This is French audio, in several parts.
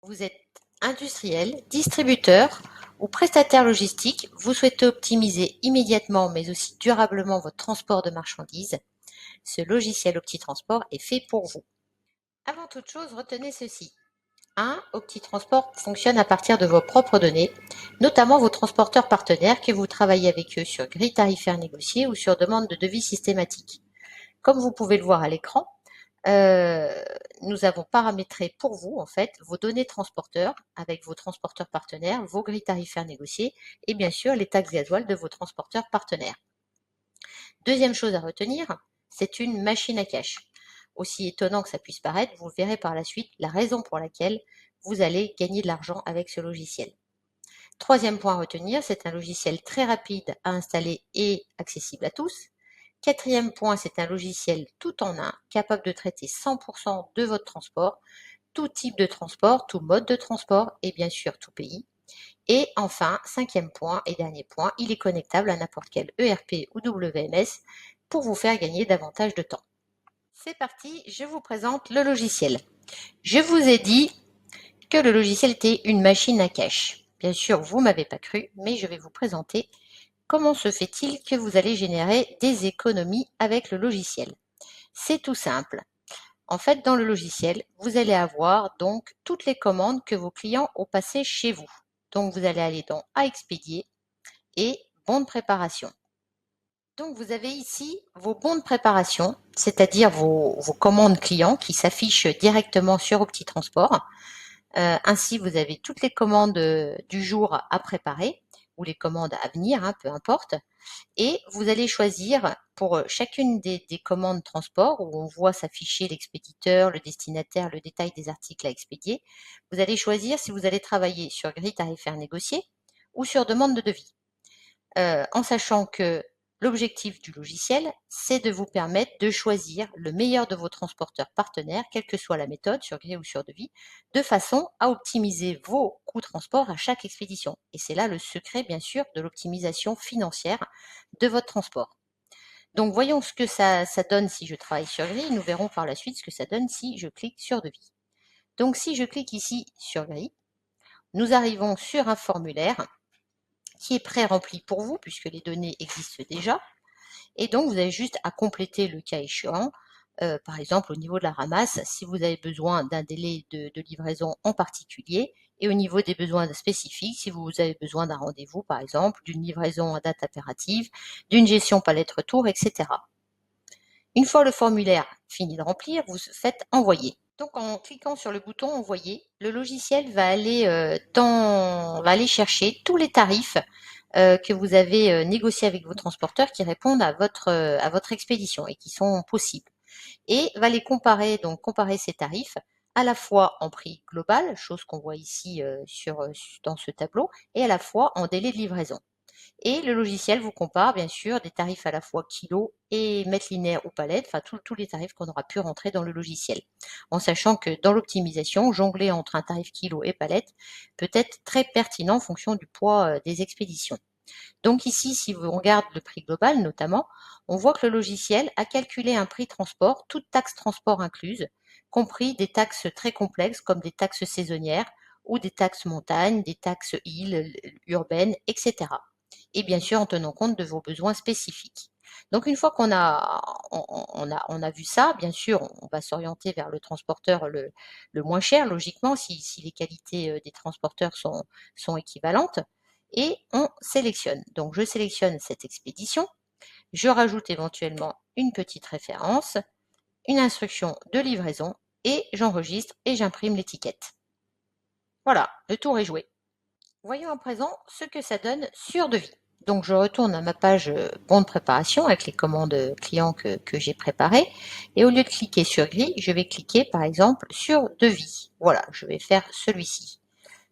Vous êtes industriel, distributeur ou prestataire logistique, vous souhaitez optimiser immédiatement mais aussi durablement votre transport de marchandises. Ce logiciel OptiTransport est fait pour vous. Avant toute chose, retenez ceci. 1. OptiTransport fonctionne à partir de vos propres données, notamment vos transporteurs partenaires que vous travaillez avec eux sur grille tarifaire négociée ou sur demande de devis systématique. Comme vous pouvez le voir à l'écran, euh, nous avons paramétré pour vous, en fait, vos données transporteurs avec vos transporteurs partenaires, vos grilles tarifaires négociées et bien sûr les taxes gasoil de vos transporteurs partenaires. Deuxième chose à retenir, c'est une machine à cash. Aussi étonnant que ça puisse paraître, vous verrez par la suite la raison pour laquelle vous allez gagner de l'argent avec ce logiciel. Troisième point à retenir, c'est un logiciel très rapide à installer et accessible à tous. Quatrième point, c'est un logiciel tout en un, capable de traiter 100% de votre transport, tout type de transport, tout mode de transport et bien sûr tout pays. Et enfin, cinquième point et dernier point, il est connectable à n'importe quel ERP ou WMS pour vous faire gagner davantage de temps. C'est parti, je vous présente le logiciel. Je vous ai dit que le logiciel était une machine à cash. Bien sûr, vous ne m'avez pas cru, mais je vais vous présenter comment se fait-il que vous allez générer des économies avec le logiciel. C'est tout simple. En fait, dans le logiciel, vous allez avoir donc toutes les commandes que vos clients ont passées chez vous. Donc, vous allez aller dans à expédier et bons de préparation. Donc, vous avez ici vos bons de préparation, c'est-à-dire vos commandes clients qui s'affichent directement sur OptiTransport. Ainsi, vous avez toutes les commandes du jour à préparer ou les commandes à venir, hein, peu importe. Et vous allez choisir pour chacune des commandes transport où on voit s'afficher l'expéditeur, le destinataire, le détail des articles à expédier. Vous allez choisir si vous allez travailler sur grille tarifaire négociée ou sur demande de devis. En sachant que l'objectif du logiciel, c'est de vous permettre de choisir le meilleur de vos transporteurs partenaires, quelle que soit la méthode, sur grille ou sur devis, de façon à optimiser vos coûts transport à chaque expédition. Et c'est là le secret, bien sûr, de l'optimisation financière de votre transport. Donc, voyons ce que ça donne si je travaille sur grille. Nous verrons par la suite ce que ça donne si je clique sur devis. Donc, si je clique ici sur grille, nous arrivons sur un formulaire qui est pré-rempli pour vous, puisque les données existent déjà. Et donc, vous avez juste à compléter le cas échéant. Par exemple, au niveau de la ramasse, si vous avez besoin d'un délai de livraison en particulier, et au niveau des besoins spécifiques, si vous avez besoin d'un rendez-vous, par exemple, d'une livraison à date impérative, d'une gestion palette retour, etc. Une fois le formulaire fini de remplir, vous faites envoyer. Donc, en cliquant sur le bouton envoyer, le logiciel va aller chercher tous les tarifs que vous avez négociés avec vos transporteurs qui répondent à votre expédition et qui sont possibles. Et va les comparer, donc comparer ces tarifs à la fois en prix global, chose qu'on voit ici dans ce tableau, et à la fois en délai de livraison. Et le logiciel vous compare bien sûr des tarifs à la fois kilo et mètre linéaire ou palette, enfin tous les tarifs qu'on aura pu rentrer dans le logiciel. En sachant que dans l'optimisation, jongler entre un tarif kilo et palette peut être très pertinent en fonction du poids des expéditions. Donc ici, si on regarde le prix global notamment, on voit que le logiciel a calculé un prix transport, toutes taxes transport incluses, compris des taxes très complexes comme des taxes saisonnières ou des taxes montagne, des taxes îles, urbaines, etc. Et bien sûr en tenant compte de vos besoins spécifiques. Donc une fois qu'on a vu ça, bien sûr, on va s'orienter vers le transporteur le moins cher, logiquement, si les qualités des transporteurs sont équivalentes et on sélectionne. Donc je sélectionne cette expédition, je rajoute éventuellement une petite référence, une instruction de livraison et j'enregistre et j'imprime l'étiquette. Voilà, le tour est joué. Voyons à présent ce que ça donne sur devis. Donc je retourne à ma page bon de préparation avec les commandes clients que j'ai préparées et au lieu de cliquer sur grille, je vais cliquer par exemple sur devis. Voilà, je vais faire celui-ci.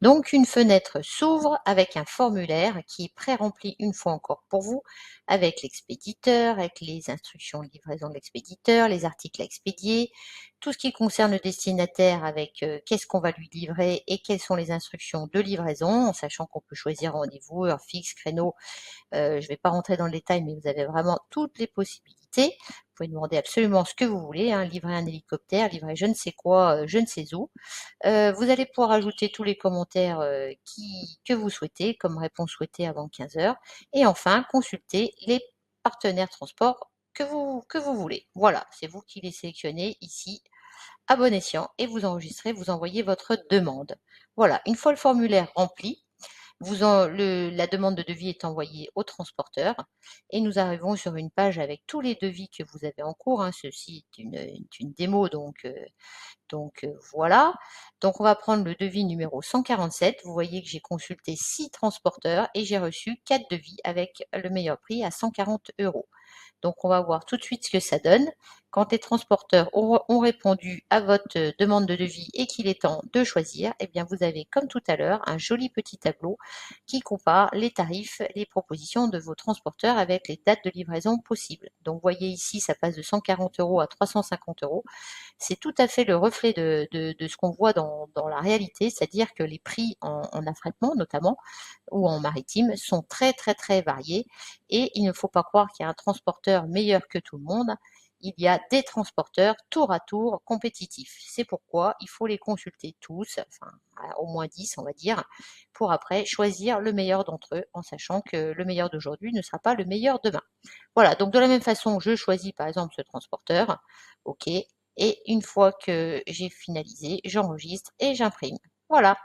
Donc une fenêtre s'ouvre avec un formulaire qui est pré-rempli une fois encore pour vous, avec l'expéditeur, avec les instructions de livraison de l'expéditeur, les articles à expédier, tout ce qui concerne le destinataire avec qu'est-ce qu'on va lui livrer et quelles sont les instructions de livraison, en sachant qu'on peut choisir rendez-vous, heure fixe, créneau. Je ne vais pas rentrer dans le détail, mais vous avez vraiment toutes les possibilités pouvez demander absolument ce que vous voulez, hein, livrer un hélicoptère, livrer je ne sais quoi, je ne sais où. Vous allez pouvoir ajouter tous les commentaires que vous souhaitez, comme réponse souhaitée avant 15 heures. Et enfin, consulter les partenaires transport que vous voulez. Voilà, c'est vous qui les sélectionnez ici à bon escient et vous enregistrez, vous envoyez votre demande. Voilà, une fois le formulaire rempli, la demande de devis est envoyée au transporteur et nous arrivons sur une page avec tous les devis que vous avez en cours, hein. Ceci est une démo, donc voilà. Donc on va prendre le devis numéro 147. Vous voyez que j'ai consulté 6 transporteurs et j'ai reçu 4 devis avec le meilleur prix à 140 euros. Donc, on va voir tout de suite ce que ça donne. Quand les transporteurs ont répondu à votre demande de devis et qu'il est temps de choisir, eh bien, vous avez, comme tout à l'heure, un joli petit tableau qui compare les tarifs, les propositions de vos transporteurs avec les dates de livraison possibles. Donc, vous voyez ici, ça passe de 140 euros à 350 euros. C'est tout à fait le reflet de ce qu'on voit dans la réalité, c'est-à-dire que les prix en affrètement, notamment, ou en maritime, sont très, très, très variés. Et il ne faut pas croire qu'il y a un transporteur meilleur que tout le monde. Il y a des transporteurs tour à tour compétitifs. C'est pourquoi il faut les consulter tous, enfin au moins 10 on va dire, pour après choisir le meilleur d'entre eux en sachant que le meilleur d'aujourd'hui ne sera pas le meilleur demain. Voilà, donc de la même façon, je choisis par exemple ce transporteur, ok, et une fois que j'ai finalisé, j'enregistre et j'imprime. Voilà.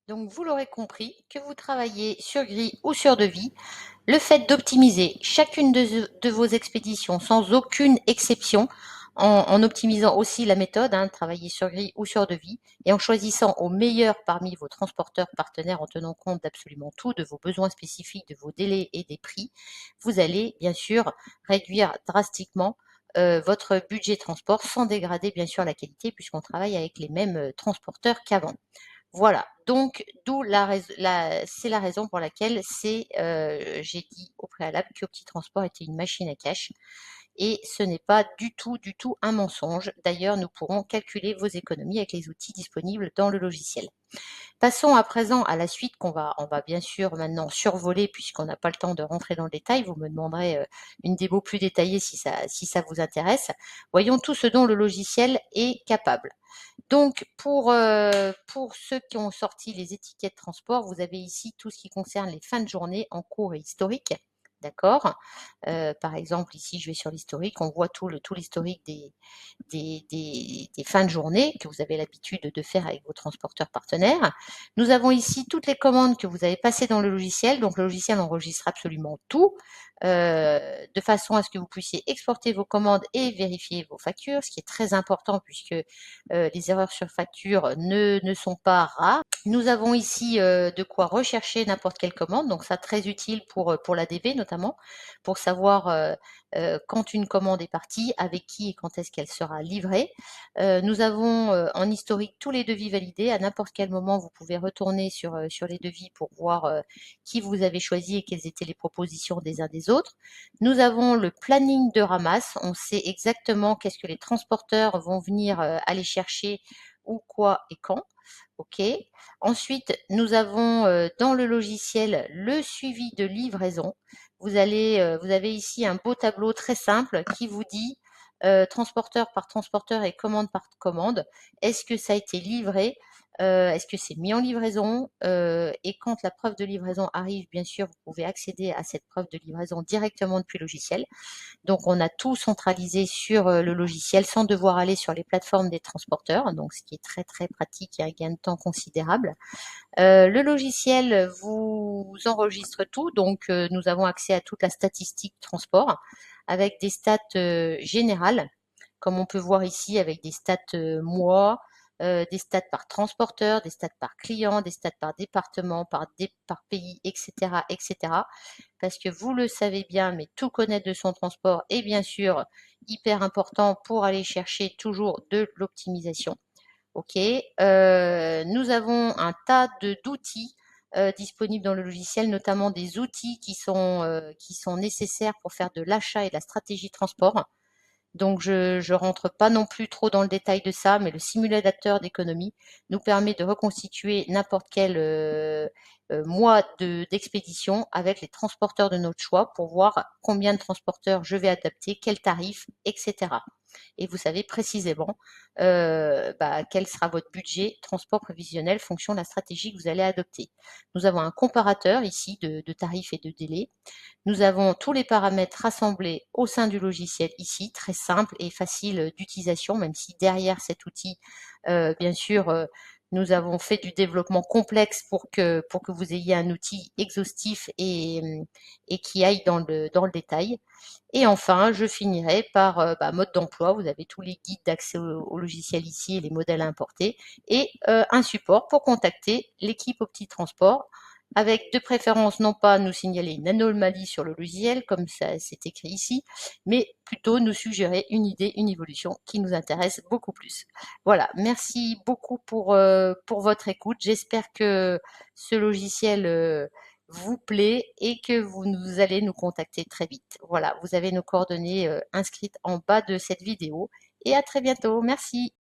Donc vous l'aurez compris, que vous travaillez sur grille ou sur devis, le fait d'optimiser chacune de vos expéditions sans aucune exception, en optimisant aussi la méthode, hein, travailler sur grille ou sur devis, et en choisissant au meilleur parmi vos transporteurs partenaires en tenant compte d'absolument tout, de vos besoins spécifiques, de vos délais et des prix, vous allez bien sûr réduire drastiquement votre budget transport sans dégrader bien sûr la qualité puisqu'on travaille avec les mêmes transporteurs qu'avant. Voilà, donc d'où c'est la raison pour laquelle j'ai dit au préalable que Petit Transport était une machine à cash et ce n'est pas du tout un mensonge. D'ailleurs, nous pourrons calculer vos économies avec les outils disponibles dans le logiciel. Passons à présent à la suite on va bien sûr maintenant survoler puisqu'on n'a pas le temps de rentrer dans le détail. Vous me demanderez une démo plus détaillée si ça vous intéresse. Voyons tout ce dont le logiciel est capable. Donc, pour ceux qui ont sorti les étiquettes transport, vous avez ici tout ce qui concerne les fins de journée en cours et historique. D'accord. Par exemple, ici, je vais sur l'historique, on voit tout l'historique des fins de journée que vous avez l'habitude de faire avec vos transporteurs partenaires. Nous avons ici toutes les commandes que vous avez passées dans le logiciel. Donc, le logiciel enregistre absolument tout, de façon à ce que vous puissiez exporter vos commandes et vérifier vos factures, ce qui est très important puisque les erreurs sur facture ne sont pas rares. Nous avons ici de quoi rechercher n'importe quelle commande, donc ça très utile pour l'ADV notamment, pour savoir quand une commande est partie, avec qui et quand est-ce qu'elle sera livrée. Nous avons en historique tous les devis validés. À n'importe quel moment, vous pouvez retourner sur les devis pour voir qui vous avez choisi et quelles étaient les propositions des uns des autres. Nous avons le planning de ramasse. On sait exactement qu'est-ce que les transporteurs vont venir aller chercher, où, quoi et quand. OK. Ensuite, nous avons dans le logiciel le suivi de livraison. Vous avez ici un beau tableau très simple qui vous dit transporteur par transporteur et commande par commande. Est-ce que ça a été livré? Est-ce que c'est mis en livraison? Et quand la preuve de livraison arrive, bien sûr, vous pouvez accéder à cette preuve de livraison directement depuis le logiciel. Donc, on a tout centralisé sur le logiciel sans devoir aller sur les plateformes des transporteurs, donc ce qui est très très pratique et un gain de temps considérable. Le logiciel vous enregistre tout, donc nous avons accès à toute la statistique transport avec des stats générales, comme on peut voir ici avec des stats mois, des stats par transporteur, des stats par client, des stats par département, par pays, etc., etc. Parce que vous le savez bien, mais tout connaître de son transport est bien sûr hyper important pour aller chercher toujours de l'optimisation. OK. Nous avons un tas d'outils disponibles dans le logiciel, notamment des outils qui sont nécessaires pour faire de l'achat et de la stratégie transport. Donc je rentre pas non plus trop dans le détail de ça, mais le simulateur d'économie nous permet de reconstituer n'importe quel mois d'expédition avec les transporteurs de notre choix pour voir combien de transporteurs je vais adapter, quel tarif, etc. Et vous savez précisément quel sera votre budget transport prévisionnel fonction de la stratégie que vous allez adopter. Nous avons un comparateur ici de tarifs et de délais. Nous avons tous les paramètres rassemblés au sein du logiciel ici, très simple et facile d'utilisation, même si derrière cet outil, bien sûr, nous avons fait du développement complexe pour que vous ayez un outil exhaustif et qui aille dans le détail. Et enfin, je finirai par mode d'emploi. Vous avez tous les guides d'accès au logiciel ici et les modèles à importer et un support pour contacter l'équipe Opti Transport avec de préférence non pas nous signaler une anomalie sur le logiciel, comme ça c'est écrit ici, mais plutôt nous suggérer une idée, une évolution qui nous intéresse beaucoup plus. Voilà, merci beaucoup pour votre écoute. J'espère que ce logiciel vous plaît et que vous allez nous contacter très vite. Voilà, vous avez nos coordonnées inscrites en bas de cette vidéo et à très bientôt. Merci.